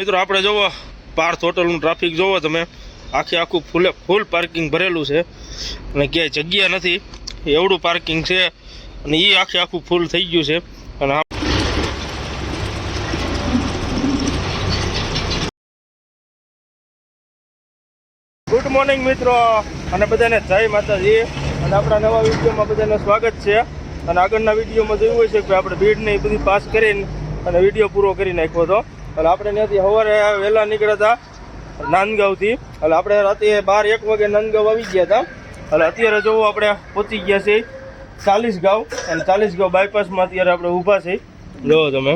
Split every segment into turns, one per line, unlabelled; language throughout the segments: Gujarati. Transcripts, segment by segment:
મિત્રો આપણે જોવો પાર્થ હોટલનું ટ્રાફિક જોવો તમે, આખું ફૂલ પાર્કિંગ ભરેલું છે અને ક્યાંય જગ્યા નથી, એવડું પાર્કિંગ છે અને એ આખું ફૂલ થઈ ગયું છે. અને ગુડ મોર્નિંગ મિત્રો, અને બધાને જય માતાજી. અને આપણા નવા વિડીયોમાં બધાને સ્વાગત છે. અને આગળના વિડીયોમાં જોયું હોય છે કે આપણે ભીડને એ બધી પાસ કરીને અને વિડીયો પૂરો કરી નાખ્યો હતો. એટલે આપણે ત્યાંથી સવારે વહેલા નીકળ્યા હતા નાંદગાંવથી. એટલે આપણે રાતે 12-1 વાગે નાંદગાંવ આવી ગયા હતા. એટલે અત્યારે જોવો આપણે પહોંચી ગયા છીએ ચાલીસગાંવ. અને ચાલીસગાંવ બાયપાસમાં અત્યારે આપણે ઊભા છીએ. જોવો તમે,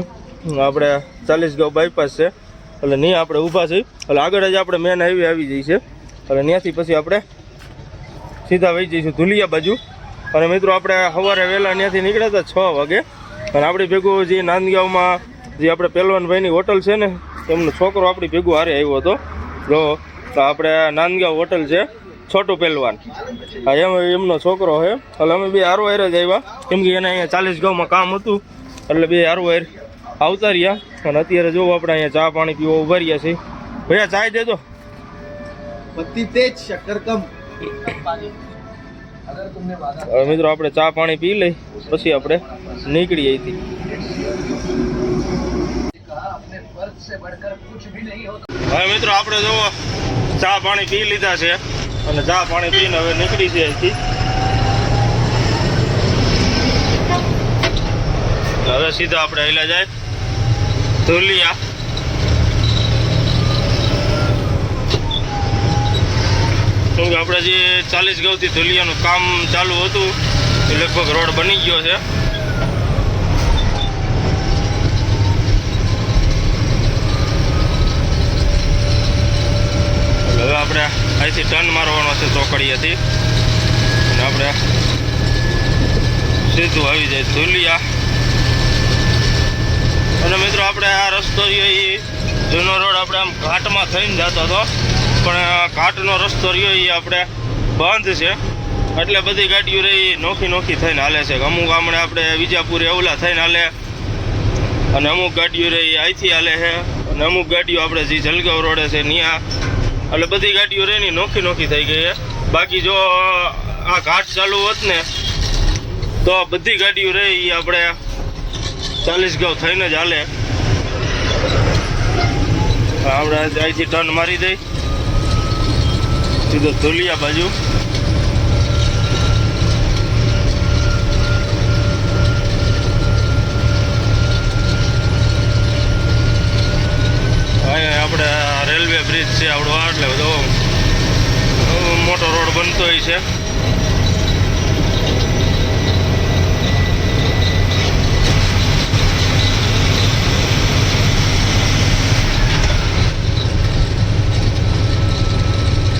આપણે ચાલીસગાંવ બાયપાસ છે એટલે નહીં આપણે ઊભા છીએ. એટલે આગળ જ આપણે મેન હાઈવે આવી જઈએ છીએ. એટલે ત્યાંથી પછી આપણે સીધા વહી જઈશું ધુલિયા બાજુ. અને મિત્રો આપણે સવારે વહેલા ત્યાંથી નીકળ્યા હતા 6 વાગે. અને આપણી ભેગું જે નાંદગાંવમાં જે આપણે પહેલવાનભાઈની હોટલ છે ને, એમનો છોકરો આપણી ભેગું હારે આવ્યો હતો. જો આપણે નાંદગાંવ હોટલ છે છોટું પહેલવાન, હા એમનો છોકરો છે. એટલે અમે બે હારો હારે જ આવ્યા, કેમ કે એને અહીંયા ચાલીસગાંવમાં કામ હતું એટલે બે હારો હાર આવતા રહ્યા. અને અત્યારે જો આપણે અહીંયા ચા પાણી પીવા ઉભા રહ્યા છીએ. ભૈયા ચાય દેજો.
પત્તી તેજ શક્કર કમ.
હવે મિત્રો આપણે ચા પાણી પી લઈ પછી આપણે નીકળીએ અહીંથી. હવે મિત્રો આપણે જો ચા પાણી પી લીધા છે અને ચા પાણી પીને હવે નીકળી છે અહીંથી. હવે સીધા આપણે હેલા જાય ધુલિયા. કેમ કે આપણે જે ચાલીસગાંવથી ધુલિયાનું કામ ચાલુ હતું એ લગભગ રોડ બની ગયો છે. હવે આપણે અહીંથી ટર્ન મારવાનો છે ચોકડીએથી અને આપણે સીધું આવી જાય ધુલિયા. અને મિત્રો આપણે આ રસ્તો એ જૂનો રોડ આપણે આમ ઘાટમાં થઈને જતો હતો, પણ ઘાટનો રસ્તો રહ્યો એ આપણે બંધ છે. એટલે બધી ગાડીઓ રહી નોખી થઈને હાલે છે. અમુક હમણાં આપણે વિજાપુર એવલા થઈને હાલે, અને અમુક ગાડીઓ રહી અહીંથી હાલે છે, અને અમુક ગાડીઓ આપણે જે જલગાંવ રોડે છે ત્યાં. એટલે બધી ગાડીઓ રહી નોખી થઈ ગઈ છે. બાકી જો આ ઘાટ ચાલુ હોત ને તો બધી ગાડીઓ રહી એ આપણે ચાલીસગાંવ થઈને જ હાલે. આપણે અહીંથી ટર્ન મારી દઈ સીધો ધુલિયા બાજુ. અહીંયા આપણે રેલવે બ્રિજ છે આવડો, એટલે બધો મોટો રોડ બનતો હોય છે.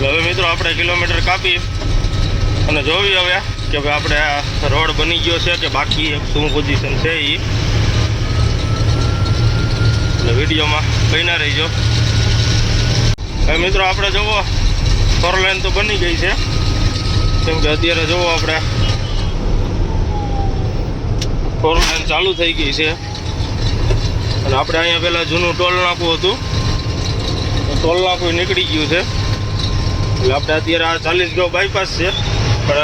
હવે મિત્રો આપણે કિલોમીટર કાપી અને જોવી હવે કે ભાઈ આપણે આ રોડ બની ગયો છે કે બાકી શું પોઝિશન છે એ. એટલે વિડીયોમાં બન્યા રહીજો. હવે મિત્રો આપણે જોવો 4 લાઈન તો બની ગઈ છે, કેમ કે અત્યારે જોવો આપણે 4 લાઈન ચાલુ થઈ ગઈ છે. અને આપણે અહીંયા પહેલાં જૂનું ટોલ નાકું હતું, ટોલ નાકું નીકળી ગયું છે. એટલે આપણે અત્યારે આ ચાલીસગાંવ બાયપાસ છે, પણ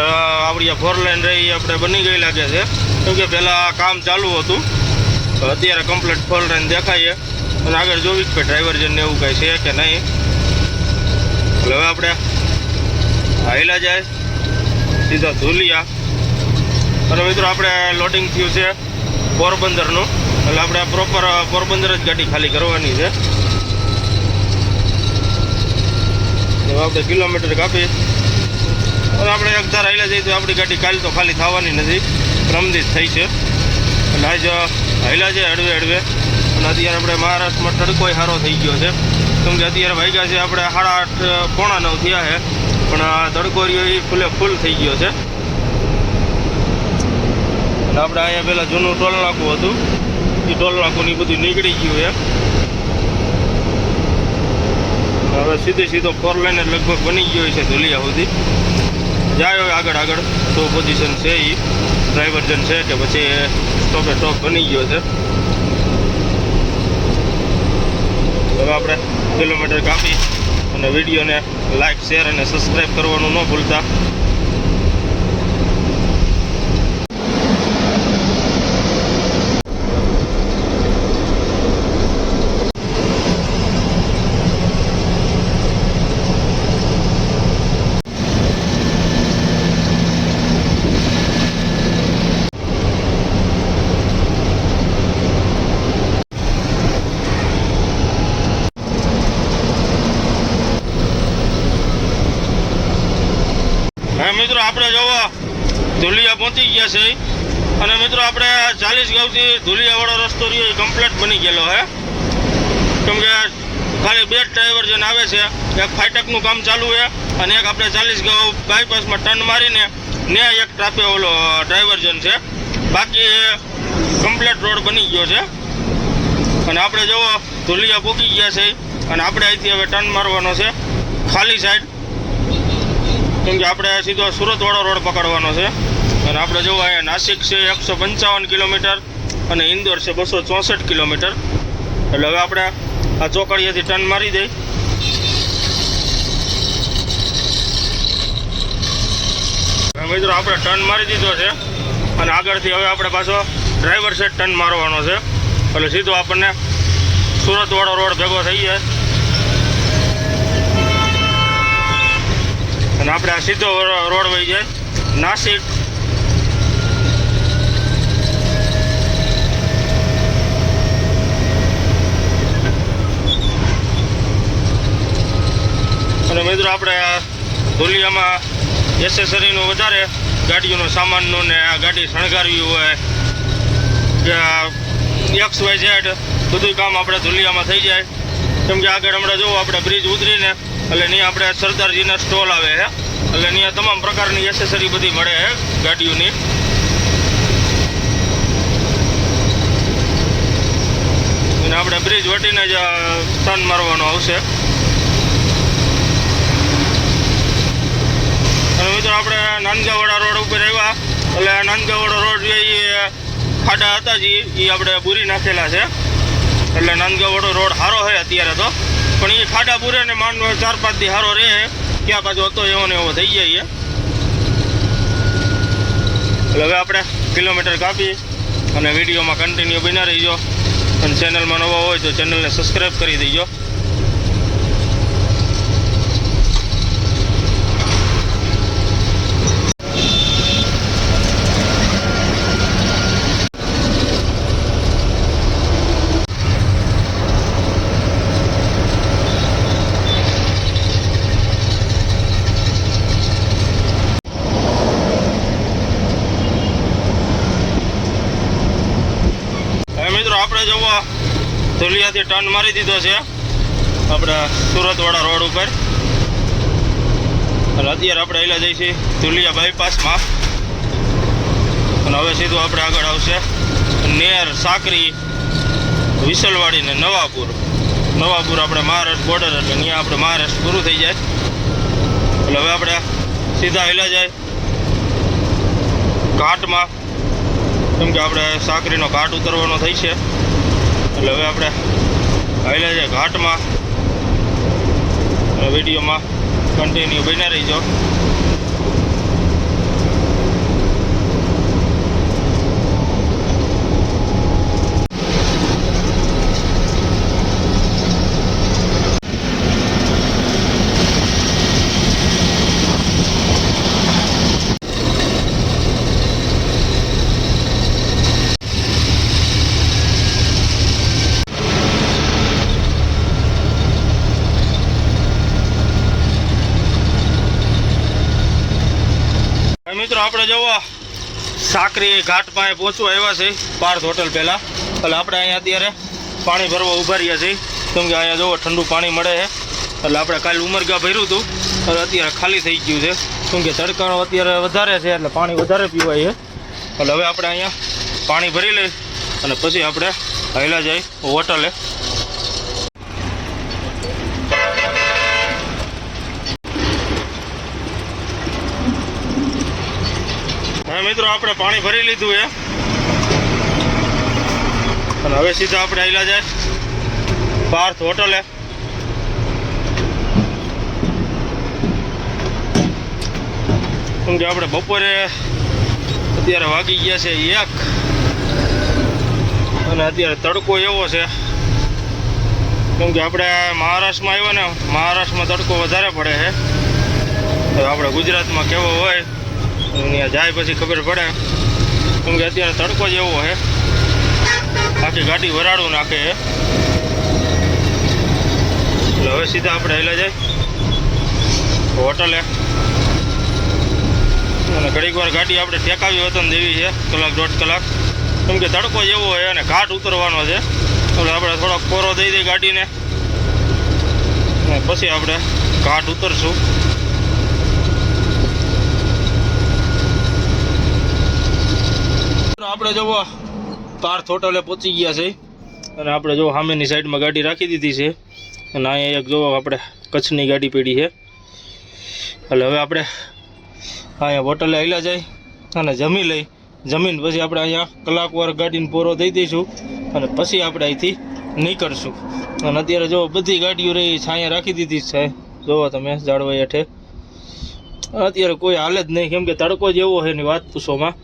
આપણી આ 4 લાઈન રહી આપણે બની ગઈ લાગે છે, કેમ કે પહેલાં કામ ચાલુ હતું. અત્યારે કમ્પ્લીટ 4 લાઈન દેખાય છે. અને આગળ જોવી કે ડ્રાઈવરજનને એવું કાંઈ છે કે નહીં. એટલે હવે આપણે હાઈલા જાય સીધા ધુલિયા. અને મિત્રો આપણે લોડિંગ થયું છે પોરબંદરનું, એટલે આપણે પ્રોપર પોરબંદર જ ગાડી ખાલી કરવાની છે. આપણે કિલોમીટર કાપી અને આપણે એક ધાર હાઈલા જઈએ તો આપણી ગાડી કાલ તો ખાલી થવાની નથી, રમદી જ થઈ છે. અને આજ હાઈલા છે હળવે. અને અત્યારે આપણે મહારાષ્ટ્રમાં તડકોય સારો થઈ ગયો છે, કેમ કે અત્યારે વાગ્યા છે આપણે 8:30 પોણા 9 થયા છે, પણ આ તડકો રહ્યો એ ફૂલ થઈ ગયો છે. અને આપણે અહીંયા પહેલાં જૂનું ટોલ નાકું હતું, એ ટોલ નાકું બધું નીકળી ગયું છે. હવે સીધો 4 લાઈન લગભગ બની ગયો છે ધુલિયા સુધી. જાય હવે આગળ તો પોઝિશન છે એ ડ્રાઈવરજન છે કે પછી સ્ટોપ બની ગયો છે. હવે આપણે કિલોમીટર કાપી અને વિડીયોને લાઈક શેર અને સબસ્ક્રાઈબ કરવાનું ન ભૂલતા. મિત્રો આપણે જોવો ધુલિયા પહોંચી ગયા છે અને મિત્રો આપણે 40 ગામથી ધુલિયાવાળો રસ્તો રહ્યો એ કમ્પ્લીટ બની ગયેલો છે. કેમ કે ખાલી 2 ડ્રાઈવર જેને આવે છે, એક ફાટકનું કામ ચાલુ છે અને એક આપણે 40 ગામ બાયપાસમાં ટર્ન મારીને ને એક ટ્રાફિક ઓલો ડ્રાઈવર્જન છે. બાકી કમ્પ્લીટ રોડ બની ગયો છે અને આપણે જોવો ધુલિયા પહોંચી ગયા છે અને આપણે અહીંથી હવે ટર્ન મારવાનો છે ખાલી સાઈડ. કેમ કે આપણે સીધો સુરતવાળો રોડ પકડવાનો છે અને આપણે જોવા અહીંયા નાસિક છે 155 કિલોમીટર અને ઇન્દોર છે 264 કિલોમીટર. એટલે હવે આપણે આ ચોકડીએથી ટર્ન મારી દઈ. મિત્રો આપણે ટર્ન મારી દીધો છે અને આગળથી હવે આપણે પાછો ડ્રાઈવર સાઈડ ટર્ન મારવાનો છે એટલે સીધો આપણને સુરતવાળો રોડ ભેગો થઈ જાય અને આપણે આ સીધો રોડ વહી જાય નાસિક. અને મિત્રો આપણે આ ધુલિયામાં એસેસરીનું વધારે ગાડીઓનો સામાનનું ને આ ગાડી શણગારવી હોય કે XYZ બધું કામ આપણે ધુલિયામાં થઈ જાય. કેમ કે આગળ હમણાં જોવો આપણે બ્રિજ ઉતરીને એટલે ત્યાં આપણે સરદારજીના સ્ટોલ આવે છે એટલે ત્યાં તમામ પ્રકારની એસેસરી બધી મળે છે ગાડીઓની. અને આપણે બ્રિજ વટીને જ ટર્ન મારવાનો આવશે. અને મિત્રો આપણે નાનગાવાડા રોડ ઉપર આવ્યા એટલે નાનગાવાડા રોડ જે ખાડા હતા એ આપણે પૂરી નાખેલા છે એટલે નાનગાવાડો રોડ સારો છે અત્યારે તો, પણ એ ખાડા પૂરે ને માન 4-5 દી સારો રહે ક્યાં બાજુ હતો એવો ને એવો થઈ જાય. એટલે હવે આપણે કિલોમીટર કાપી અને વિડીયોમાં કન્ટિન્યુ બના રહીજો અને ચેનલમાં નવા હોય તો ચેનલને સબસ્ક્રાઈબ કરી દેજો. આપણે જવો ધુલિયાથી ટર્ન મારી દીધો છે આપણે સુરતવાળા રોડ ઉપર અને અત્યારે આપણે હેલા જઈએ છીએ ધુલિયા બાયપાસમાં અને હવે સીધું આપણે આગળ આવશે નેર, સાકરી, વિસલવાડી ને નવાપુર. આપણે મહારાષ્ટ્ર બોર્ડર એટલે ત્યાં આપણે મહારાષ્ટ્ર પૂરું થઈ જાય એટલે હવે આપણે સીધા હેલા જાય ઘાટમાં. કેમ કે આપણે સાકરીનો ઘાટ ઉતરવાનો થઈ છે એટલે હવે આપણે હાલ્યા જાય ઘાટમાં અને વિડીયોમાં કન્ટિન્યુ બન્યા રહીજો. મિત્રો આપણે જવો સાકરી ઘાટ પાસે પહોંચવા આવ્યા છે પાર્થ હોટલ પહેલાં એટલે આપણે અહીંયા અત્યારે પાણી ભરવા ઊભા રહ્યા છીએ. કેમ કે અહીંયા જુઓ ઠંડુ પાણી મળે છે એટલે આપણે કાલે ઉમરગા ભર્યું હતું એટલે અત્યારે ખાલી થઈ ગયું છે. કેમ કે તડકાનો અત્યારે વધારે છે એટલે પાણી વધારે પીવાય છે એટલે હવે આપણે અહીંયા પાણી ભરી લઈ અને પછી આપણે હાલ્યા જાય હોટલે. મિત્રો આપણે પાણી ભરી લીધું છે અને હવે સીધા આપણે હાલ્યા જાય પાર્થ હોટલે. કેમ કે આપણે બપોરે અત્યારે વાગી ગયા છે 1 અને અત્યારે તડકો એવો છે. કેમ કે આપણે મહારાષ્ટ્રમાં આવ્યા ને, મહારાષ્ટ્રમાં તડકો વધારે પડે છે. તો આપણે ગુજરાતમાં કેવો હોય ત્યાં જાય પછી ખબર પડે. કેમ કે અત્યારે તડકો જ એવો છે, આખી ગાડી વરાળું નાખે છે. એટલે હવે સીધા આપણે હેલા જાય હોટલે. અને ઘડીક વાર ગાડી આપણે ટેકાવી વતન દેવી છે, 1-1.5 કલાક. કેમ કે તડકો જેવો હોય અને ઘાટ ઉતરવાનો છે. એટલે આપણે થોડોક કોરો દઈ દઈએ ગાડીને, પછી આપણે ઘાટ ઉતરશું. આપણે જવો પાર્થ હોટલે પહોંચી ગયા છે. અને આપણે જો સામેની સાઈડમાં ગાડી રાખી દીધી છે. અને અહીંયા એક જો આપણે કચ્છની ગાડી પડી છે. એટલે હવે આપણે અહીંયા હોટલે આવેલા જાય અને જમી લઈ. જમીન પછી આપણે અહીંયા કલાકવાર ગાડીને પોરો દઈ દઈશું અને પછી આપણે અહીંથી નીકળશું. અને અત્યારે જો બધી ગાડીઓ રહી છાંયા રાખી દીધી છે. જોવો તમે ઝાડવા હેઠે. અત્યારે કોઈ હાલે જ નહીં, કેમ કે તડકો જ એવો છે એની વાત પૂછોમાં.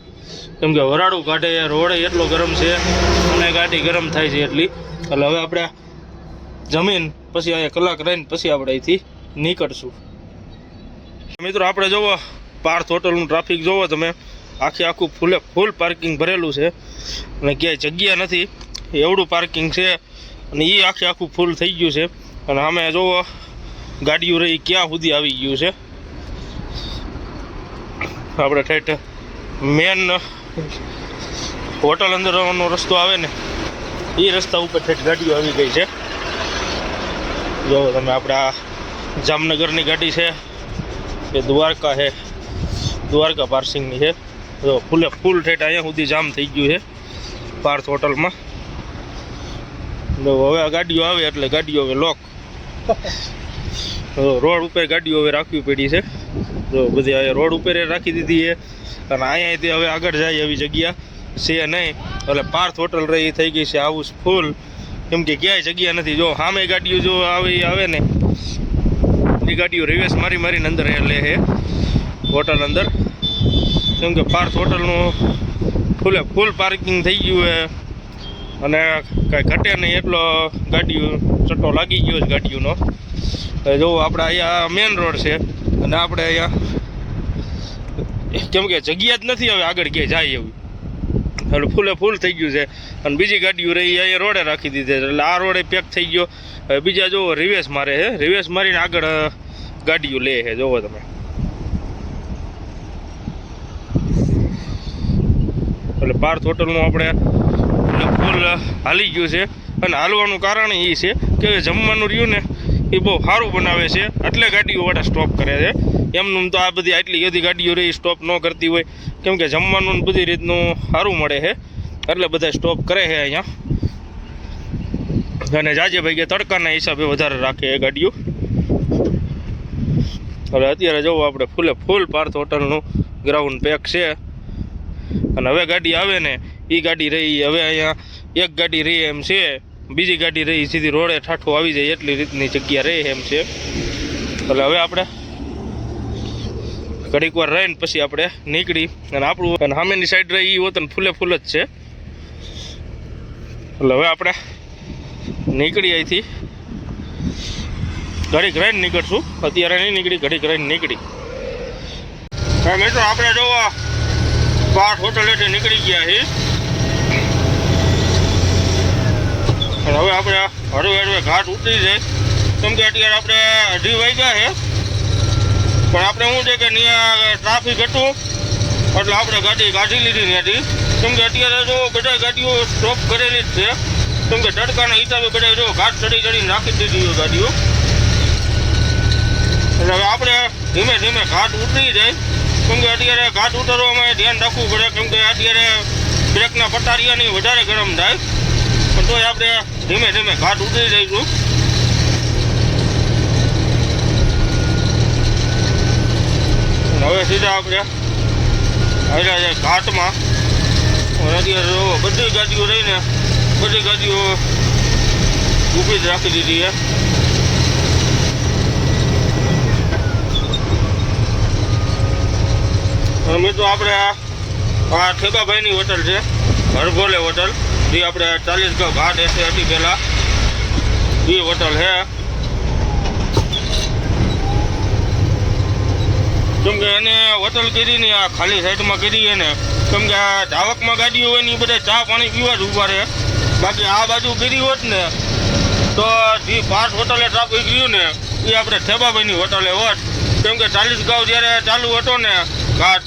કેમ કે વરાળું કાઢે, રોડ એટલો ગરમ છે અને ગાડી ગરમ થાય છે એટલી. એટલે હવે આપણે જમીન પછી અહીંયા કલાક રહીને પછી આપણે અહીંથી નીકળશું. મિત્રો આપણે જોવો પાર્થ હોટલનું ટ્રાફિક જોવો તમે, આખું ફૂલ પાર્કિંગ ભરેલું છે અને ક્યાંય જગ્યા નથી, એવડું પાર્કિંગ છે. અને એ આખું ફૂલ થઈ ગયું છે. અને અમે જોવો ગાડીઓ રહી ક્યાં સુધી આવી ગયું છે. આપણે ઠેઠ મેન હોટલ અંદરનો રસ્તો આવે ને એ રસ્તા ઉપર ઠેઠ ગાડીઓ આવી ગઈ છે. જો તમે આપણે આ જામનગરની ગાડી છે, એ દ્વારકા છે, દ્વારકા પાર્સિંગની છે. જો ફૂલ ઠેઠ અહીંયા સુધી જામ થઈ ગયું છે પાર્થ હોટલમાં. હવે આ ગાડીઓ આવે એટલે ગાડીઓ હવે લોક. રોડ ઉપર ગાડીઓ હવે રાખવી પડી છે. જો બધી હવે રોડ ઉપર રાખી દીધી છે. અને અહીંયાથી હવે આગળ જાય એવી જગ્યા છે નહીં. એટલે પાર્થ હોટલ રહી થઈ ગઈ છે આવું ફૂલ. કેમ કે ક્યાંય જગ્યા નથી. જો સામે ગાડીઓ જો આવે ને એ ગાડીઓ રિવેસ મારીને અંદર લે છે હોટલ અંદર. કેમ કે પાર્થ હોટલનું ફૂલ પાર્કિંગ થઈ ગયું છે અને કાંઈ ઘટે નહીં એટલો ગાડીઓ ચટ્ટો લાગી ગયો છે ગાડીઓનો. જો આપણે અહીંયા મેન રોડ છે અને આપણે અહીંયા કેમ કે જગ્યા જ નથી હવે આગળ ક્યાંય જાય એવું. એટલે ફૂલ થઈ ગયું છે. અને બીજી ગાડીઓ રહી અહીંયા રોડે રાખી દીધી એટલે આ રોડે પેક થઈ ગયો. હવે બીજા જો રિવેસ મારે છે, રિવેસ મારીને આગળ ગાડીઓ લે છે. જોવો તમે એટલે પાર્થ હોટલનું આપણે ફૂલ હાલી ગયું છે. અને હાલવાનું કારણ એ છે કે જમવાનું રહ્યું ને એ બહુ સારું બનાવે છે એટલે ગાડીઓ વાળા સ્ટોપ કરે છે. એમનું તો આ બધી આટલી બધી ગાડીઓ રહી સ્ટોપ ન કરતી હોય. કેમ કે જમવાનું બધી રીતનું સારું મળે છે એટલે બધા સ્ટોપ કરે છે અહીંયા. અને જાજે ભાઈ કે તડકાના હિસાબે વધારે રાખે એ ગાડીઓ. હવે અત્યારે જવું આપણે ફૂલ પાર્થ હોટલનું ગ્રાઉન્ડ પેક છે. અને હવે ગાડી આવે ને એ ગાડી રહી હવે અહીંયા એક ગાડી રહી એમ છે, બીજી ગાડી રહી સીધી રોડે ઠાઠું આવી જાય એટલી રીતની જગ્યા રહે એમ છે. એટલે હવે આપણે ઘડીક વાર રહીને પછી આપણે નીકળી. અને આપણું અને સામેની સાઈડ રહી એ વતન ફૂલ જ છે. એટલે હવે આપણે નીકળી અહીંથી ઘડીક રહીને નીકળશું. અત્યારે નહીં નીકળી, ઘડીક રહીને નીકળી. હા મિત્રો આપણે જોવા પાર્થ હોટલ હેઠે નીકળી ગયા છીએ. અને હવે આપણે હળવે ઘાટ ઉતરી જાય. કેમ કે અત્યારે આપણે 2:30 વાગ્યા છે પણ આપણે શું છે કે ત્યાં ટ્રાફિક હતું એટલે આપણે ગાડી કાઢી લીધી ત્યાંથી. કેમ કે અત્યારે જો બધા ગાડીઓ સ્ટોપ કરેલી જ છે. કેમ કે તડકાના હિસાબે બધા જો ઘાટ ચડીને રાખી દીધી ગાડીઓ. એટલે હવે આપણે ધીમે ઘાટ ઉતરી જાય. કેમ કે અત્યારે ઘાટ ઉતરવામાં ધ્યાન રાખવું પડે. કેમ કે અત્યારે બ્રેકના પટારિયાની વધારે ગરમ થાય પણ તોય આપણે ધીમે ઘાટ ઉતરી જઈશું. હવે સીધા આપણે આવ્યા છે ઘાટમાં. અત્યારે બધી ગાડીઓ રહીને બધી ગાડીઓ ઊભી જ રાખી દીધી છે. મિત્રો આપણે આ ઠેકાભાઈની હોટલ છે, હરભોલે હોટલ, જે આપણે 40 ગાંવ ઘાટ એસે હતી પહેલાં એ હોટલ છે. કેમ કે એને હોટલ કરી ને આ ખાલી સાઈડમાં કરી એને, કેમ કે આ ધાવકમાં ગાડીઓ હોય ને એ બધા ચા પાણી પીવા જ ઊભા રહે. બાકી આ બાજુ કરી હોત ને તો જે 5 હોટલે ટ્રાફિક રહ્યું ને એ આપણે ઠેબાભાઈની હોટલે હોત. કેમ કે 40 ગાંવ જ્યારે ચાલુ હતો ને ઘાટ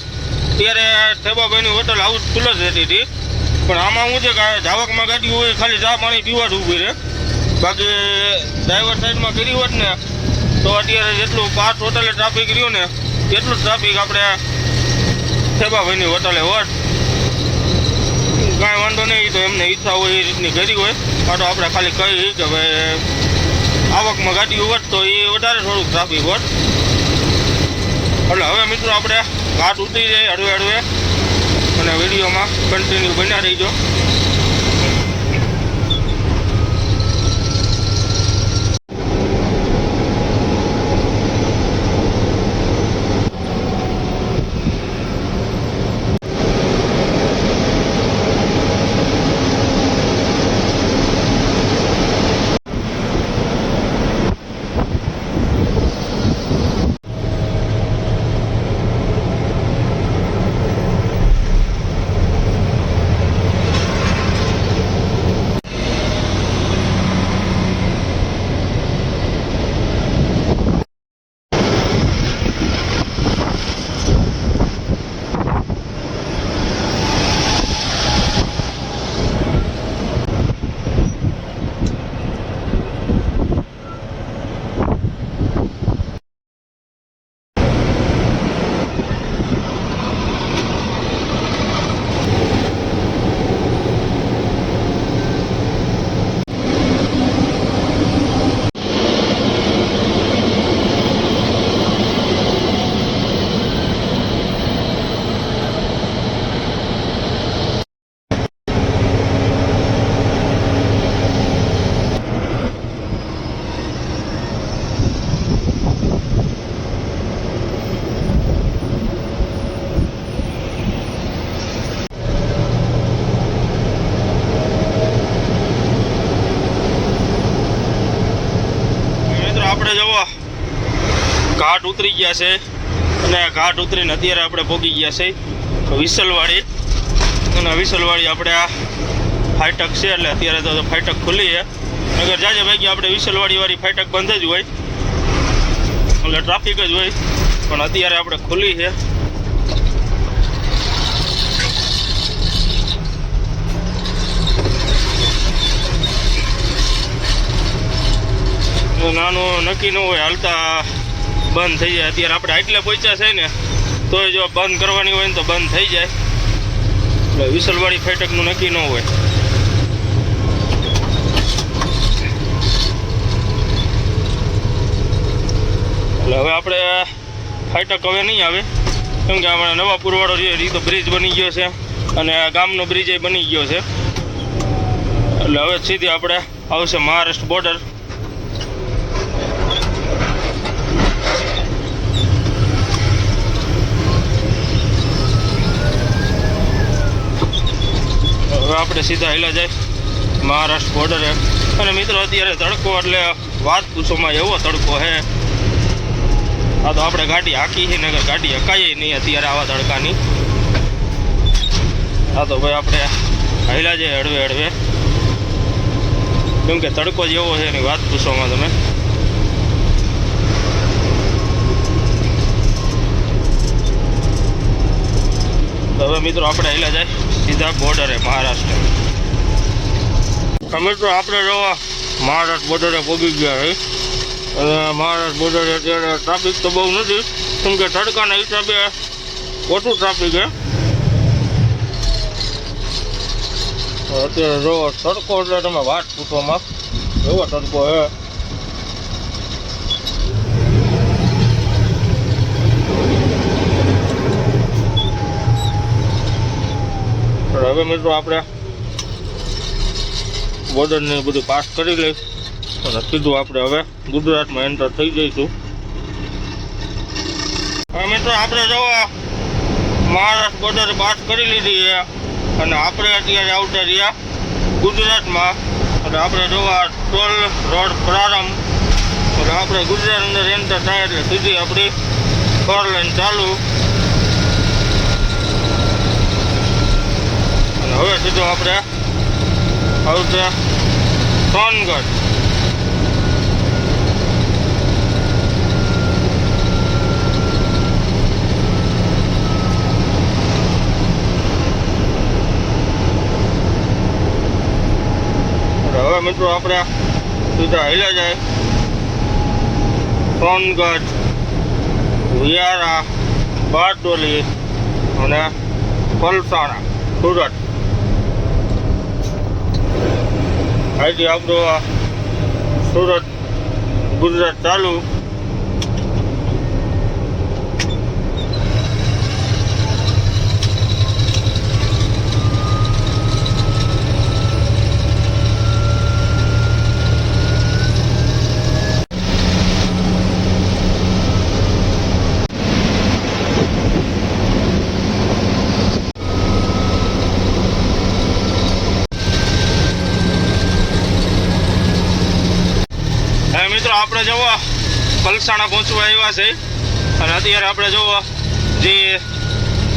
ત્યારે ઠેબાભાઈની હોટલ હાઉસફુલ જ રહેતી હતી. પણ આમાં શું છે કે ધાવકમાં ગાડી હોય ખાલી ચા પાણી પીવા જ ઊભી રહે. બાકી ડ્રાઈવર સાઈડમાં કરી હોત ને તો અત્યારે જેટલું 5 હોટલે ટ્રાફિક રહ્યું ને એટલું જ ટ્રાફિક આપણે ઠેબાભાઈની હોટલે હોત. કાંઈ વાંધો નહીં, તો એમને ઈચ્છા હોય એ રીતની કરી હોય. આ તો આપણે ખાલી કહી કે ભાઈ આવકમાં ગાડી હોત તો એ વધારે થોડુંક ટ્રાફિક હોત. એટલે હવે મિત્રો આપણે ઘાટ ઉતરી જાય હળવે હળવે અને વિડીયોમાં કન્ટિન્યુ બન્યા રહીજો. આપણે જવો ઘાટ ઉતરી ગયા છે અને ઘાટ ઉતરીને અત્યારે આપણે પહોંચી ગયા છે વિસલવાડી. અને વિસલવાડી આપણે આ ફાટક છે એટલે અત્યારે તો ફાટક ખુલ્લી છે. અગર જાજે ભાઈ આપણે વિસલવાડીવાળી ફાટક બંધ જ હોય એટલે ટ્રાફિક જ હોય, પણ અત્યારે આપણે ખુલ્લી છે. નાનું નક્કી ન હોય, હાલતા બંધ થઈ જાય. અત્યારે આપણે આટલે પહોંચ્યા છે ને તો જો બંધ કરવાની હોય ને તો બંધ થઈ જાય. એટલે વિસલવાડી ફાટકનું નક્કી ન હોય. એટલે હવે આપણે ફાટક હવે નહીં આવે, કેમ કે આપણે નવાપુરવાળો એ તો બ્રિજ બની ગયો છે અને ગામનો બ્રિજ એ બની ગયો છે. એટલે હવે સીધી આપણે આવશે મહારાષ્ટ્ર બોર્ડર. હવે આપણે સીધા હેલા જાય મહારાષ્ટ્ર બોર્ડરે. અને મિત્રો અત્યારે તડકો એટલે વાત પૂછોમાં એવો તડકો છે. આ તો આપણે ગાડી હાકી છે ને ગાડી હકાય નહીં અત્યારે આવા તડકાની. આ તો ભાઈ આપણે હેલા જાય હળવે હળવે, કેમ કે તડકો જ એવો છે એની વાત પૂછોમાં તમે. તો હવે મિત્રો આપણે હેલા જાય સીધા બોર્ડરે મહારાષ્ટ્ર. મિત્રો આપણે જોવા મહારાષ્ટ્ર બોર્ડરે પહોંચી ગયા છે. અને મહારાષ્ટ્ર બોર્ડરે અત્યારે ટ્રાફિક તો બહુ નથી, કેમ કે તડકાના હિસાબે ઓછું ટ્રાફિક છે. અત્યારે જો તડકો એટલે તમે વાત પૂછવામાં એવો તડકો છે. હવે મિત્રો આપણે બોર્ડરને બધું પાસ કરી લઈશ અને સીધું આપણે હવે ગુજરાતમાં એન્ટર થઈ જઈશું. હવે મિત્રો આપણે જો મહારાષ્ટ્ર બોર્ડર પાસ કરી લીધી છે અને આપણે અત્યારે આવતા રહ્યા ગુજરાતમાં. અને આપણે જોવા ટોલ રોડ પ્રારંભ એટલે આપણે ગુજરાત અંદર એન્ટર થાય એટલે સીધી આપણી 4 લાઈન ચાલુ. અને હવે સીધું આપણે આવશે સોનગઢ. હવે મિત્રો આપણે સીધા હિલા જાય સોનગઢ, વિયારા, બારડોલી અને પલસાણા, સુરત. અહીંથી આપણું સુરત ગુજરાત ચાલુ. મિત્રો આપણે જોવો પલસાણા પહોંચવા આવ્યા છે અને અત્યારે આપણે જોવો જે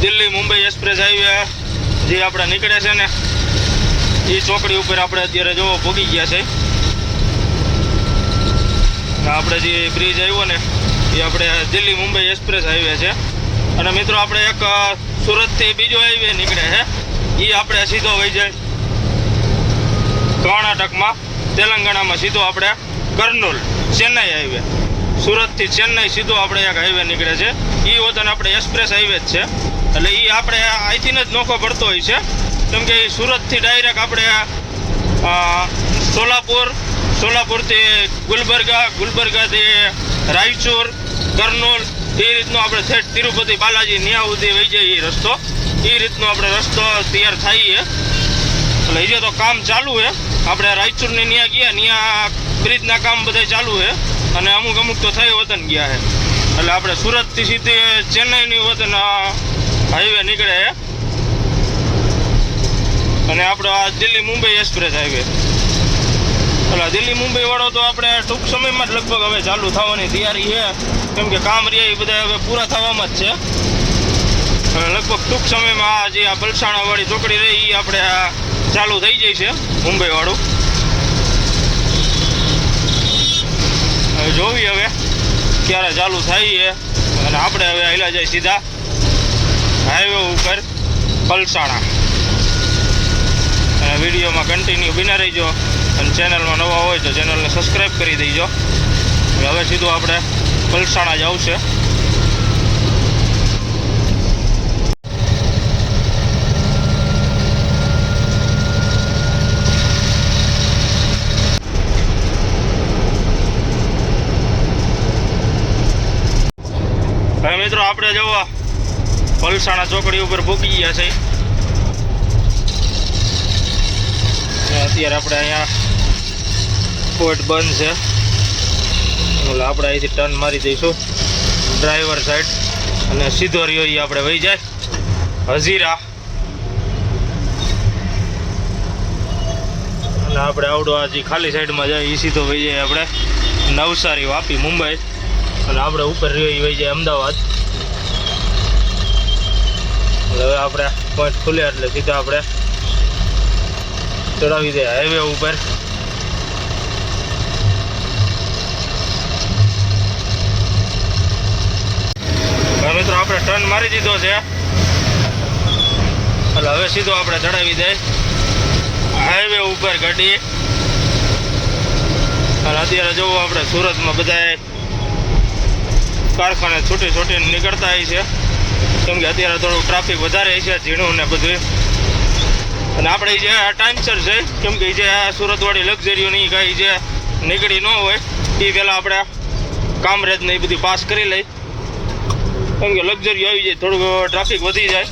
દિલ્હી મુંબઈ એક્સપ્રેસ હાઈવે જે આપણે નીકળે છે ને એ ચોકડી ઉપર આપણે અત્યારે જોવો પહોંચી ગયા છે. આપણે જે બ્રિજ આવ્યો ને એ આપણે દિલ્હી મુંબઈ એક્સપ્રેસ હાઈવે છે. અને મિત્રો આપણે એક સુરતથી બીજો હાઈવે નીકળે છે એ આપણે સીધો વહી જાય કર્ણાટકમાં, તેલંગાણામાં સીધો આપણે કર્નૂલ ચેન્નાઈ હાઈવે. સુરતથી ચેન્નાઈ સીધો આપણે એક હાઈવે નીકળે છે એ વતન આપણે એક્સપ્રેસ હાઈવે જ છે. એટલે એ આપણે અહીંથી જ નોખો પડતો હોય છે કેમ કે સુરતથી ડાયરેક્ટ આપણે સોલાપુરથી ગુલબર્ગાથી રાયચુર, કર્નૂલ એ રીતનો આપણે થેટ તિરુપતિ બાલાજી ન્યા સુધી વહી જાય એ રસ્તો. એ રીતનો આપણે રસ્તો તૈયાર થાય છે. એટલે હજી તો કામ ચાલુ છે. આપણે રાયચુરની ન્યા ગયા, ન્યા બ્રિજના કામ બધા ચાલુ છે અને અમુક તો થઈ વતન ગયા છે. એટલે આપણે સુરતથી સીધી ચેન્નાઈની વતન હાઈવે નીકળે છે અને આપણો આ દિલ્હી મુંબઈ એક્સપ્રેસ હાઈવે. એટલે દિલ્હી મુંબઈ વાળો તો આપણે ટૂંક સમયમાં જ લગભગ હવે ચાલુ થવાની તૈયારી છે કેમ કે કામ રહ્યા એ બધા હવે પૂરા થવામાં જ છે. લગભગ ટૂંક સમયમાં આ જે આ પલસાણા વાળી ચોકડી રહી એ આપણે ચાલુ થઈ જાય છે મુંબઈ વાળું. હવે જોવી હવે ક્યારે ચાલુ થાય છે અને આપણે હવે હાલ્યા જાય સીધા હાઈવે ઉપર પલસાણા. અને વિડીયોમાં કન્ટિન્યુ બિના રહીજો અને ચેનલમાં નવા હોય તો ચેનલને સબસ્ક્રાઈબ કરી દેજો. હવે સીધું આપણે પલસાણા જ આવશે. હવે મિત્રો આપણે જવો પલસાણા ચોકડી ઉપર પહોંચી ગયા છે. અત્યારે આપણે અહીંયા પોઈન્ટ બંધ છે એટલે આપણે અહીંથી ટર્ન મારી દઈશું ડ્રાઈવર સાઈડ અને સીધો રહ્યો એ આપણે વહી જાય હજીરા. અને આપણે આવડો આ જે ખાલી સાઈડમાં જાય એ સીધો વહી જાય આપણે નવસારી, વાપી, મુંબઈ. અને આપણે ઉપર રહ્યો એ વહી જાય અમદાવાદ. હવે આપણે પોઈન્ટ ખુલ્યા એટલે સીધા આપણે ચડાવી દે હાઈવે ઉપર. મિત્રો આપણે ટર્ન મારી દીધો છે એટલે હવે સીધો આપણે ચડાવી દે હાઈવે ઉપર ગાડી. અને અત્યારે જોવું આપણે સુરતમાં બધા કારખાને છૂટીને નીકળતા હોય છે કેમ કે અત્યારે થોડું ટ્રાફિક વધારે છે ઝીણું ને બધું. અને આપણે જે ટાઈમસર છે કેમ કે જે સુરતવાળી લક્ઝરીઓની કાંઈ જે નીકળી ન હોય એ પહેલાં આપણે કામરેજ ને એ બધી પાસ કરી લઈ કેમ કે લક્ઝરી આવી જાય થોડુંક ટ્રાફિક વધી જાય.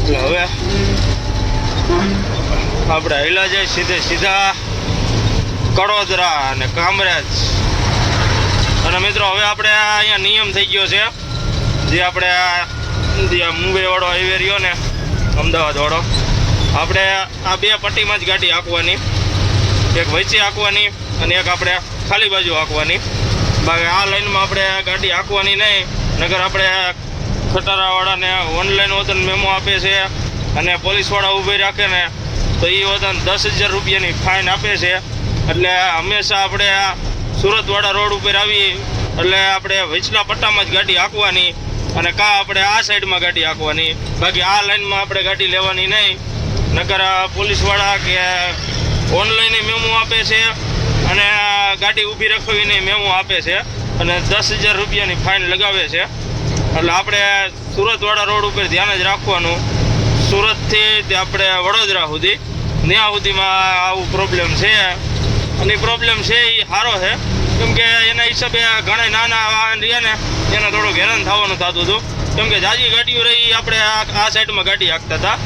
એટલે હવે આપણે હેલા જાય સીધા કડોદરા અને કામરેજ. અને મિત્રો હવે આપણે અહીંયા નિયમ થઈ ગયો છે, જે આપણે મુંબઈવાળો હાઈવે રહ્યો ને અમદાવાદવાળો, આપણે આ બે પટ્ટીમાં જ ગાડી હાંકવાની, એક વચ્ચે હાંકવાની અને એક આપણે ખાલી બાજુ હાંકવાની. બાકી આ લાઈનમાં આપણે ગાડી હાંકવાની નહીં, નગર આપણે ખટારાવાળાને ઓનલાઈન વતન મેમો આપે છે અને પોલીસવાળા ઊભી રાખે ને તો એ વતન 10,000 રૂપિયાની ફાઇન આપે છે. એટલે હંમેશા આપણે આ સુરતવાળા રોડ ઉપર આવી એટલે આપણે વચલા પટ્ટામાં જ ગાડી હાંકવાની અને આપણે આ સાઈડમાં ગાડી હાંકવાની. બાકી આ લાઈનમાં આપણે ગાડી લેવાની નહીં, નકર પોલીસવાળા કે ઓનલાઈન મેમો આપે છે અને ગાડી ઊભી રાખવીને મેમો આપે છે અને 10,000 રૂપિયાની ફાઇન લગાવે છે. એટલે આપણે સુરતવાળા રોડ ઉપર ધ્યાન જ રાખવાનું. સુરતથી તે આપણે વડોદરા સુધી ત્યાં સુધીમાં આવું પ્રોબ્લેમ છે. અને પ્રોબ્લેમ છે એ સારો છે, કેમ કે એના હિસાબે ઘણા નાના વાહન રહ્યા ને એને થોડુંક હેરાન થવાનું થતું હતું, કેમ કે જાજી ગાડીઓ રહી આપણે આ સાઈડમાં ગાડી હાંકતા હતા.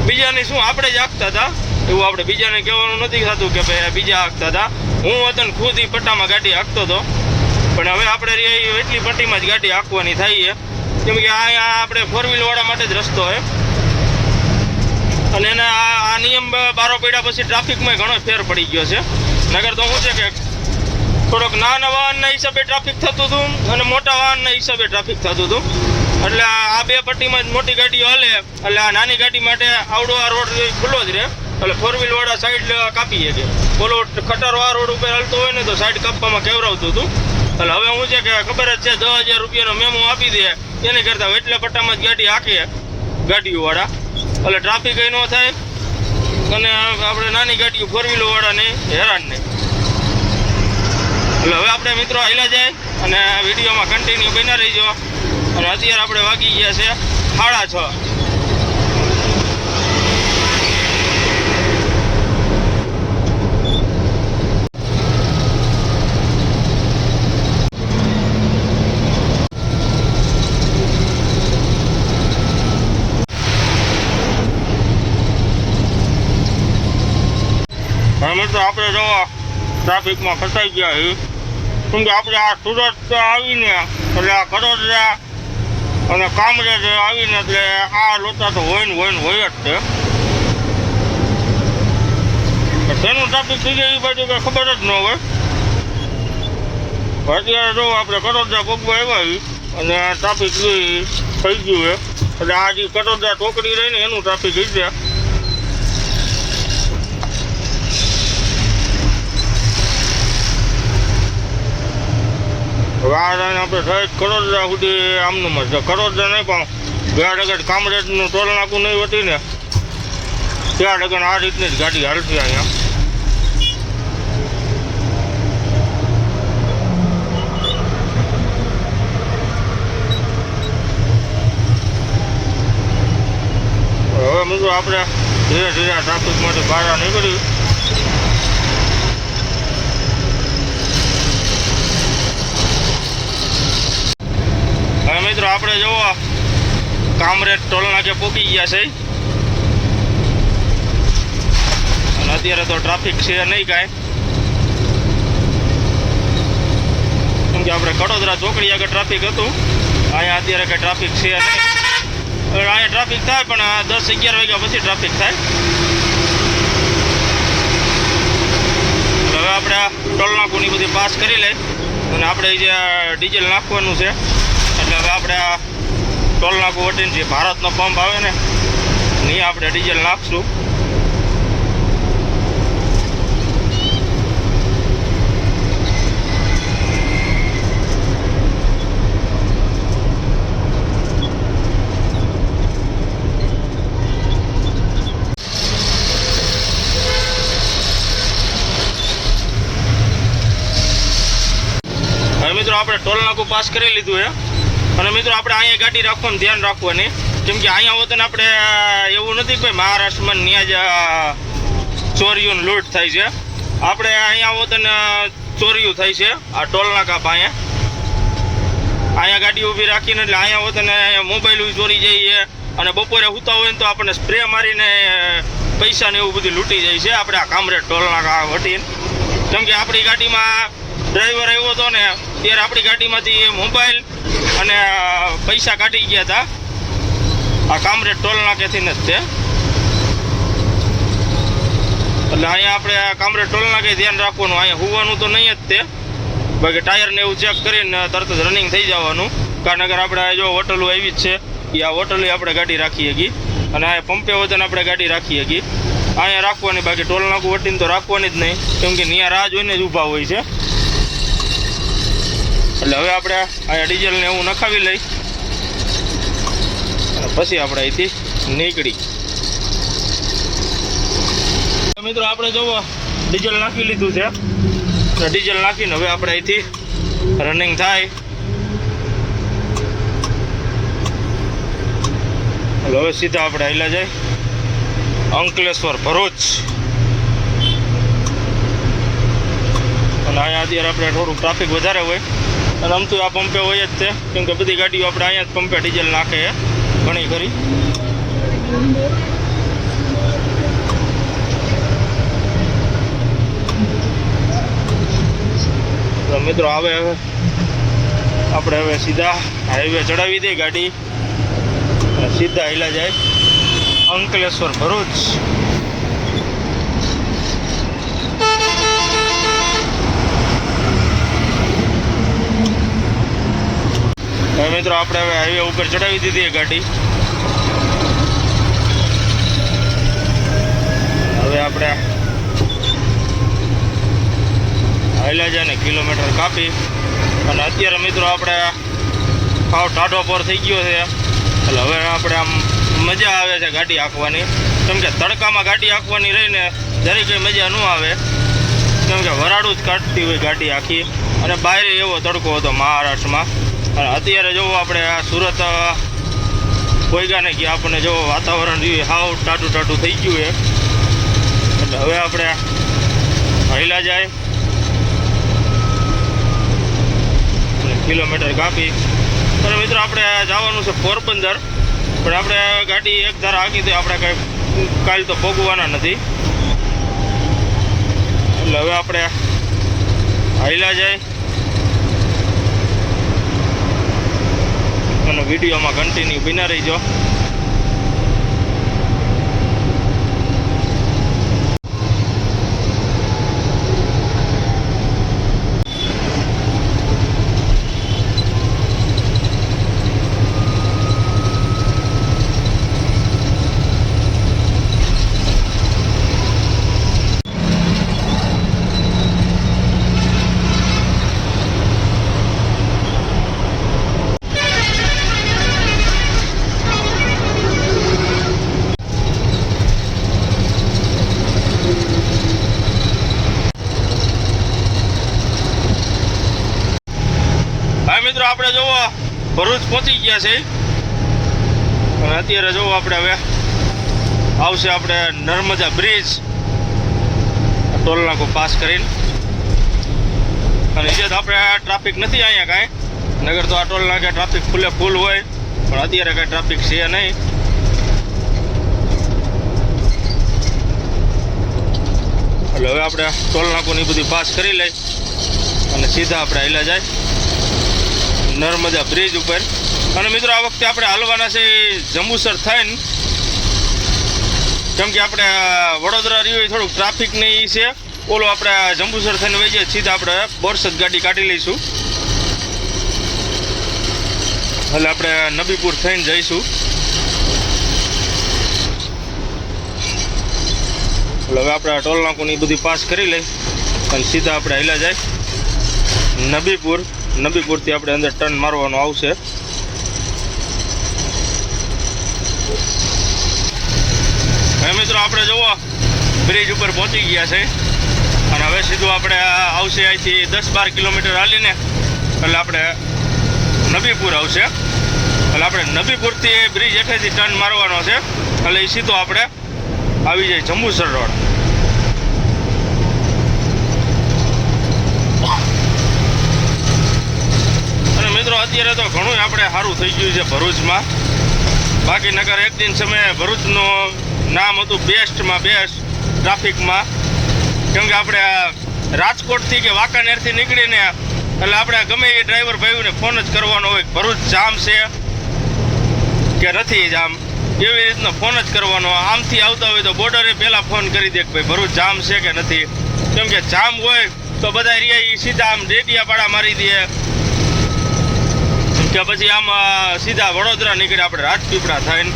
બીજાની શું આપણે જ હાંકતા હતા, એવું આપણે બીજાને કહેવાનું નથી થતું કે ભાઈ બીજા હાંકતા હતા. હું વતન ખુદ એ પટ્ટામાં ગાડી હાંકતો હતો, પણ હવે આપણે એટલી પટ્ટીમાં જ ગાડી હાંકવાની થાય છે, કેમ કે અહીંયા આપણે 4-વ્હીલવાળા માટે જ રસ્તો હોય. અને એના આ નિયમ બારો પડ્યા પછી ટ્રાફિકમાં ઘણો ફેર પડી ગયો છે. નગર તો શું છે કે થોડોક નાના વાહનના હિસાબે ટ્રાફિક થતું હતું અને મોટા વાહનના હિસાબે ટ્રાફિક થતું હતું. એટલે આ બે પટ્ટીમાં જ મોટી ગાડીઓ હાલે, એટલે આ નાની ગાડી માટે આવડો આ રોડ ખુલ્લો જ રહે, એટલે 4-વ્હીલવાળા સાઈડ કાપીએ કે બોલો ખટારો આ રોડ ઉપર હાલતો હોય ને તો સાઈડ કાપવામાં કેવરાવતું હતું. એટલે હવે શું છે કે ખબર જ છે 10,000 રૂપિયાનો મેમો આપી દે એને કરતાં એટલે પટ્ટામાં જ ગાડી હાંકીએ ગાડીઓવાળા, એટલે ટ્રાફિક ન થાય અને આપણે નાની ગાડીઓ 4-વ્હીલવાળાને હેરાન નહીં. એટલે હવે આપણે મિત્રો હાલ્યા જાય અને વિડીયોમાં કન્ટિન્યુ બન્યા રહીજો. અને અત્યારે આપણે વાગી ગયા છે 6:30. મિત્રો આપણે જો ટ્રાફિકમાં ફસાઈ ગયા છીએ, કેમ કે આપણે આ સુરત આવીને એટલે આ કડોદરા અને કામરેજ આવીને એટલે આ લોચા તો હોય જ છે. શેનું ટ્રાફિક થઈ જાય એ બાજુ કંઈ ખબર જ ન હોય. અત્યારે જો આપણે કડોદરા પગમાં આવ્યા અને ટ્રાફિક થઈ ગયું છે, એટલે આ જે કડોદરા ટોકરી રહીને એનું ટ્રાફિક છે. આપણે સહેજ કડોદરા સુધી આમનું જ કડોદરા નહીં પણ ગાડગઢ કામરેજનું ટોલ નાકું નહીં હોતી ને ત્યાં લગન આ રીતની જ ગાડી હાલતી અહીંયા. હવે મિત્રો આપણે ધીરે ધીરે ટ્રાફિકમાંથી બહાર નીકળી. હવે મિત્રો આપણે જુઓ કામરેજ ટોલ નાકે પહોંચી ગયા છે અને અત્યારે તો ટ્રાફિક છે નહીં કાંઈ, કેમ કે આપણે કડોદરા ચોકડી આગળ ટ્રાફિક હતું. અહીંયા અત્યારે કંઈ ટ્રાફિક છે નહીં. અહીંયા ટ્રાફિક થાય પણ 10-11 વાગ્યા પછી ટ્રાફિક થાય. હવે આપણે આ ટોલ નાકુની બધી પાસ કરી લઈ અને આપણે જે ડીઝલ નાખવાનું છે, એટલે હવે આપણે આ ટોલ નાકું વટીને જે ભારતનો પંપ આવે ને ત્યાં આપણે ડીઝલ નાખશું. મિત્રો આપણે ટોલ નાકું પાસ કરી લીધું છે અને મિત્રો આપણે અહીંયા ગાડી રાખવાનું ધ્યાન રાખવાની, કેમ કે અહીંયા વતન આપણે એવું નથી કે મહારાષ્ટ્રમાં ત્યાં જ ચોરીઓને લૂંટ થાય છે. આપણે અહીંયા વતન ચોરીઓ થાય છે આ ટોલ નાકા પાસે. અહીંયા ગાડી ઊભી રાખીને એટલે અહીંયા વતન મોબાઈલ ચોરી જઈએ અને બપોરે સૂતા હોય ને તો આપણને સ્પ્રે મારીને પૈસા ને એવું બધું લૂંટી જાય છે આપણે આ કામરેજ ટોલ નાકા વટીને. કેમ કે આપણી ગાડીમાં ડ્રાઈવર આવ્યો હતો ને ત્યારે આપણી ગાડીમાંથી મોબાઈલ અને પૈસા કાઢી ગયા હતા આ કામરેજ ટોલ નાકેથી જ તે. એટલે અહીંયા આપણે કામરેજ ટોલ નાકે ધ્યાન રાખવાનું, અહીંયા હોવાનું તો નહીં જ તે, બાકી ટાયરને એવું ચેક કરીને તરત જ રનિંગ થઈ જવાનું. કારણ કે આપણે જો હોટલો આવી જ છે એ આ હોટલે આપણે ગાડી રાખી શકીએ અને આ પંપે વતન આપણે ગાડી રાખી શકીએ. અહીંયા રાખવાની, બાકી ટોલ નાકું વટીને તો રાખવાની જ નહીં, કેમ કે ત્યાં રાહ જોઈને જ ઊભા હોય છે. એટલે હવે આપણે અહીંયા ડીઝલને એવું નખાવી લઈ અને પછી આપણે અહીંથી નીકળી. મિત્રો આપણે જોવો ડીઝલ નાખી લીધું છે, ડીઝલ નાખીને હવે આપણે અહીંથી રનિંગ થાય. એટલે હવે સીધા આપણે હાલ્યા જાય અંકલેશ્વર ભરૂચ. અને અહીંયા અત્યારે આપણે થોડુંક ટ્રાફિક વધારે હોય અને આમ તો આ પંપે હોય જ તે, કેમ કે બધી ગાડીઓ આપણે અહીંયા જ પંપે ડીઝલ નાખે ઘણી ખરી. તો મિત્રો હવે આપણે હવે સીધા હાઈવે ચડાવી દઈએ ગાડી અને સીધા હાલ્યા જાય અંકલેશ્વર ભરૂચ. હવે મિત્રો આપણે હવે હાઈવે ઉપર ચડાવી દીધી ગાડી. હવે આપણે હાલ્યા જાય ને કિલોમીટર કાપી અને અત્યારે મિત્રો આપણે સાવ ટાઢો પર થઈ ગયો છે. એટલે હવે આપણે આમ મજા આવે છે ગાડી હાંકવાની, કેમ કે તડકામાં ગાડી હાંકવાની રહીને જરી કંઈ મજા ન આવે, કેમ કે વરાળું જ કાઢતી હોય ગાડી આખી અને બહાર એવો તડકો હતો મહારાષ્ટ્રમાં. અને અત્યારે જો આપણે આ સુરત પોઈગાને કે આપણને જો વાતાવરણ જોઈએ હાવ ટાટું ટાટું થઈ ગયું છે. એટલે હવે આપણે હાલ્યા જાય કિલોમીટર કાપી અને મિત્રો આપણે જવાનું છે પોરબંદર, પણ આપણે ગાડી એક ધારા હાકી તો આપણે કંઈ કાલ તો ભોગવાના નથી. એટલે હવે આપણે હાલ્યા જાય અને વિડીયોમાં કન્ટિન્યુ બિના રહીજો. મિત્રો આપણે જોવો ભરૂચ પહોંચી ગયા છે અને અત્યારે જોવો આપણે હવે આવશે આપણે નર્મદા બ્રિજ ટોલ નાકું પાસ કરીને. અને જે આપણે ટ્રાફિક નથી અહીંયા કાંઈ, નગર તો આ ટોલ નાકે ટ્રાફિક ફૂલ હોય, પણ અત્યારે કાંઈ ટ્રાફિક છે નહીં. એટલે હવે આપણે ટોલ નાકું બધી પાસ કરી લઈ અને સીધા આપણે હાલ્યા જાય નર્મદા બ્રિજ ઉપર. અને મિત્રો આ વખતે આપણે હાલવાના છે જંબુસર થઈને, કેમ કે આપણે વડોદરા રહ્યું થોડુંક ટ્રાફિક નહીં છે. ઓલો આપણે જંબુસર થઈને વહી જાય સીધા આપણે બોરસદ ગાડી કાઢી લઈશું. એટલે આપણે નબીપુર થઈને જઈશું. એટલે હવે આપણે ટોલ નાકું એ બધી પાસ કરી લઈ અને સીધા આપણે હાલ્યા જાય નબીપુર. નબીપુરથી આપણે અંદર ટર્ન મારવાનું આવશે. હવે મિત્રો આપણે જુઓ બ્રિજ ઉપર પહોંચી ગયા છે અને હવે સીધું આપણે આવશે અહીંથી 10-12 કિલોમીટર હાલીને એટલે આપણે નબીપુર આવશે. એટલે આપણે નબીપુરથી બ્રિજ હેઠેથી ટર્ન મારવાનો છે એટલે એ સીધો આપણે આવી જાય જંબુસર રોડ. મિત્રો અત્યારે તો ઘણું આપણે સારું થઈ ગયું છે ભરૂચમાં, બાકી નગર એક દિન સમયે ભરૂચનું નામ હતું બેસ્ટમાં બેસ્ટ ટ્રાફિકમાં. કેમ કે આપણે રાજકોટથી કે વાંકાનેરથી નીકળીને એટલે આપણે ગમે એ ડ્રાઈવર ભાઈઓને ફોન જ કરવાનો હોય ભરૂચ જામ છે કે નથી જામ, એવી રીતનો ફોન જ કરવાનો. આમથી આવતા હોય તો બોર્ડરે પહેલાં ફોન કરી દે કે ભાઈ ભરૂચ જામ છે કે નથી. કેમ કે જામ હોય તો બધા રહ્યા સીધા આમ ડેડિયાપાડા મારી દે કે પછી આમ સીધા વડોદરા નીકળે આપણે રાજપીપળા થઈને.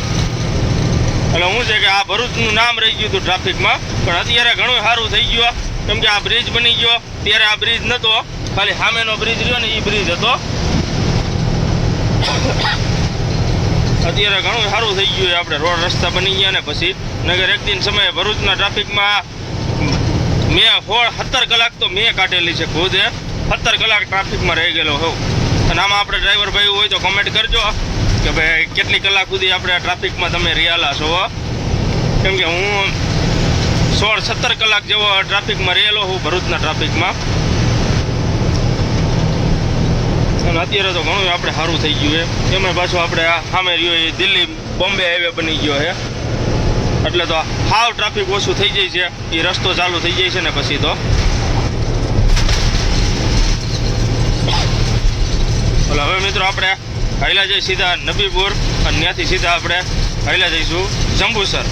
એટલે શું છે કે આ ભરૂચનું નામ રહી ગયું હતું ટ્રાફિકમાં. પણ અત્યારે ઘણું સારું થઈ ગયું. કેમ કે આ બ્રિજ બની ગયો. ત્યારે આ બ્રિજ નહોતો, ખાલી સામેનો બ્રિજ રહ્યો ને એ બ્રિજ હતો. અત્યારે ઘણું સારું થઈ ગયું. આપણે રોડ રસ્તા બની ગયા ને પછી નગર એક દિન સમયે ભરૂચના ટ્રાફિકમાં મેં 17 કલાક તો મેં કાઢેલી છે ખુદે. 17 કલાક ટ્રાફિકમાં રહી ગયેલો હોઉં. અને આમાં આપણે ડ્રાઈવર ભાઈ હોય તો કોમેન્ટ કરજો કે ભાઈ કેટલી કલાક સુધી આપણે ટ્રાફિકમાં તમે રહેલા છો. કેમ કે હું 16-17 કલાક જેવો ટ્રાફિકમાં રહેલો હું ભરૂચના ટ્રાફિકમાં. અને અત્યારે તો ઘણું આપણે સારું થઈ ગયું છે. એમાં પાછું આપણે સામે રહ્યો એ દિલ્હી બોમ્બે હાઈવે બની ગયો છે. એટલે તો હાવ ટ્રાફિક ઓછું થઈ જાય છે. એ રસ્તો ચાલુ થઈ જાય છે ને પછી તો એટલે હવે મિત્રો આપણે હાઈલા જઈ સીધા નબીપુર અને ત્યાંથી સીધા આપણે હાઈલા જઈશું જંબુસર.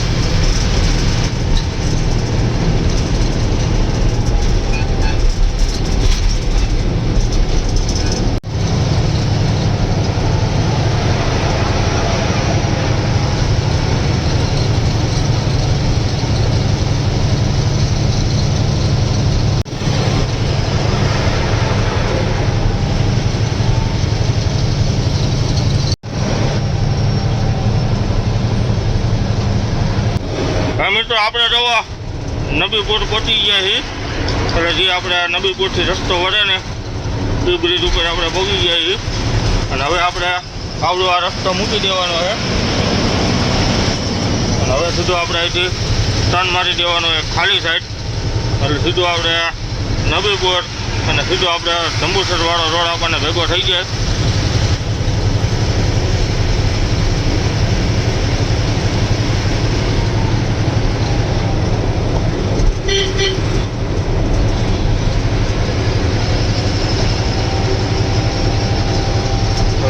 મિત્રો આપણે જવા નબીપુર પહોંચી ગયા છીએ. એટલે જે આપણે નબીપુરથી રસ્તો વળે ને એ બ્રિજ ઉપર આપણે પહોંચી ગયા છીએ. અને હવે આપણે આવડો આ રસ્તો મૂકી દેવાનો છે. અને હવે સીધું આપણે અહીંથી ટર્ન મારી દેવાનો છે ખાલી સાઈડ. એટલે સીધું આપણે નબીપુર અને સીધું આપણે જંબુસરવાળો રોડ આપણને ભેગો થઈ જાય.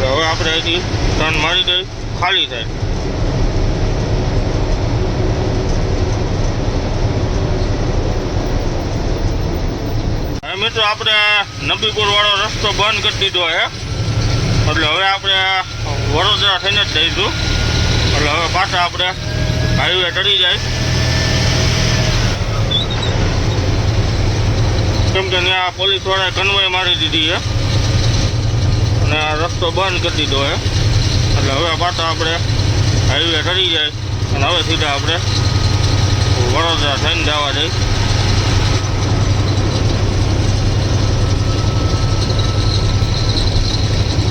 હવે આપણે અહીંથી ટર્ન મારી દઈ ખાલી થાય. હવે મિત્રો આપણે નબીપુર વાળો રસ્તો બંધ કરી દીધો છે. એટલે હવે આપણે વડોદરા થઈને જ જઈશું. એટલે હવે પાછા આપણે હાઈવે ચડી જાય. કેમ કે ત્યાં પોલીસ વાળાએ કન્વોય મારી દીધી છે અને રસ્તો બંધ કરી દીધો છે. એટલે હવે પાછા આપણે હાઈવે ચડી જાય અને હવે સીધા આપણે વડોદરા થઈને જવા જઈએ.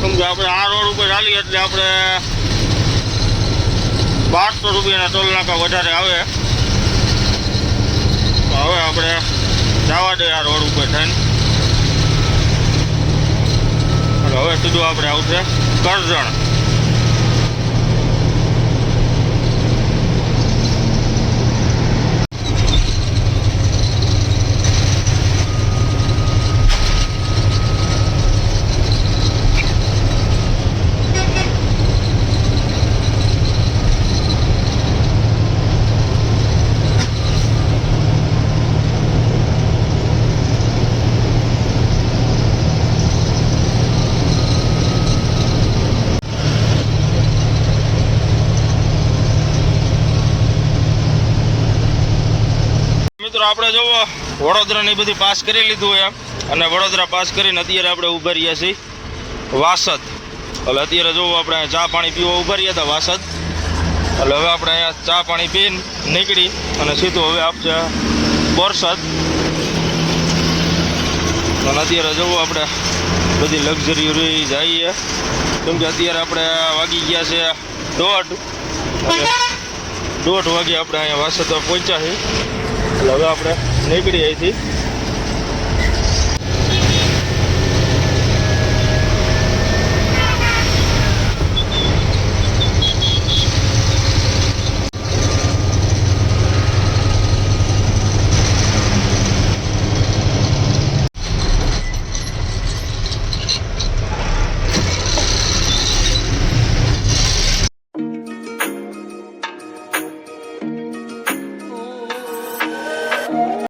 કેમ કે આપણે આ રોડ ઉપર ચાલીએ એટલે આપણે 1200 રૂપિયાના ટોલ નાકા વધારે આવે. હવે આપણે જવા દે આ રોડ ઉપર થઈને. હવે સીધું આપણે આવશે કરજણ. મિત્રો આપણે જોવો વડોદરાની બધી પાસ કરી લીધું એમ. અને વડોદરા પાસ કરીને અત્યારે આપણે ઊભા રહ્યા છીએ વાસદ. એટલે અત્યારે જોવો આપણે ચા પાણી પીવા ઊભા રહ્યા હતા વાસદ. એટલે હવે આપણે અહીંયા ચા પાણી પીને નીકળી અને સીધું હવે આપશે બોરસદ. અને અત્યારે જોવો આપણે બધી લક્ઝરી રહી જઈએ. કેમ કે અત્યારે આપણે વાગી ગયા છે 1:30 વાગે આપણે અહીંયા વાસદ પહોંચ્યા છીએ. એટલે હવે આપણે નીકળી અહીંથી